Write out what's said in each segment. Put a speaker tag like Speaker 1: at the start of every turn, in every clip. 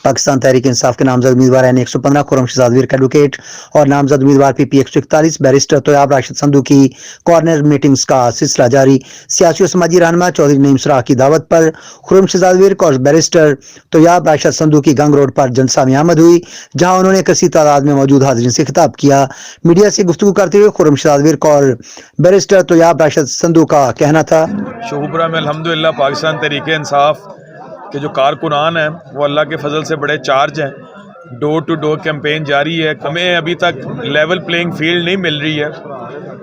Speaker 1: پاکستان تحریک انصاف کے نامزد امیدوار N115 خرم شہزاد ویر کا ایڈوکیٹ اور نامزد امیدوار PP 141 بیرسٹر طیاب راشد سندھو کی کارنر میٹنگز کا سلسلہ جاری۔ سیاسی و سماجی رہنما چودھری نعیم سراج کی دعوت پر خرم شہزاد ویر اور بیرسٹر طیاب راشد سندھو کی گنگ روڈ پر جلسہ میں آمد ہوئی، جہاں انہوں نے کثیر تعداد میں موجود حاضرین سے خطاب کیا۔ میڈیا سے گفتگو کرتے ہوئے خرم شہزاد ویر اور بیرسٹر طیاب راشد سندھو کا کہنا تھا،
Speaker 2: شہوپرہ میں الحمدللہ پاکستان تحریک انصاف کے جو کارکنان ہیں وہ اللہ کے فضل سے بڑے چارج ہیں۔ ڈور ٹو ڈور کیمپین جاری ہے۔ ہمیں ابھی تک لیول پلینگ فیلڈ نہیں مل رہی ہے،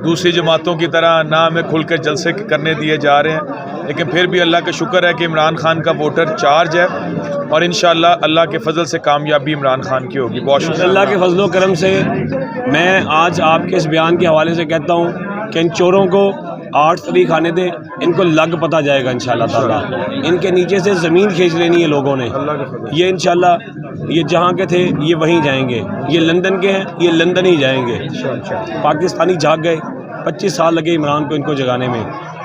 Speaker 2: دوسری جماعتوں کی طرح نہ ہمیں کھل کر جلسے کرنے دیے جا رہے ہیں، لیکن پھر بھی اللہ کا شکر ہے کہ عمران خان کا ووٹر چارج ہے اور انشاءاللہ اللہ کے فضل سے کامیابی عمران خان کی ہوگی۔ بہت شکریہ
Speaker 3: اللہ کے فضل و کرم سے میں آج آپ کے اس بیان کے حوالے سے کہتا ہوں کہ ان چوروں کو 8 فریق آنے دیں، ان کو لگ پتہ جائے گا انشاءاللہ تعالیٰ۔ ان کے نیچے سے زمین کھینچ لینی ہے لوگوں نے، یہ انشاءاللہ یہ جہاں کے تھے یہ وہیں جائیں گے، یہ لندن کے ہیں یہ لندن ہی جائیں گے۔ پاکستانی جاگ گئے، 25 سال لگے عمران کو ان کو جگانے میں،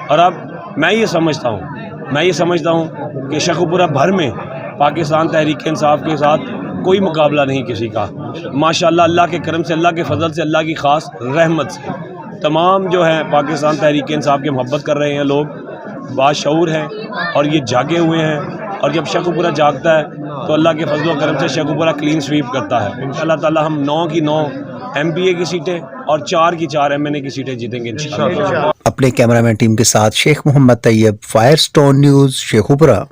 Speaker 3: اور اب میں یہ سمجھتا ہوں کہ شیخوپورہ بھر میں پاکستان تحریک انصاف کے ساتھ کوئی مقابلہ نہیں کسی کا۔ ماشاءاللہ اللہ کے کرم سے، اللہ کے فضل سے، اللہ کی خاص رحمت سے تمام جو ہیں پاکستان تحریک انصاف کے محبت کر رہے ہیں لوگ، باشعور ہیں اور یہ جاگے ہوئے ہیں، اور جب شیخوپورہ جاگتا ہے تو اللہ کے فضل و کرم سے شیخوپورہ کلین سویپ کرتا ہے۔ اللہ تعالیٰ ہم 9 کی 9 MPA کی سیٹیں اور 4 کی 4 MNA کی سیٹیں جیتیں گے انشاءاللہ۔
Speaker 1: اپنے کیمرہ مین ٹیم کے ساتھ شیخ محمد طیب، فائر سٹون نیوز، شیخوپورہ۔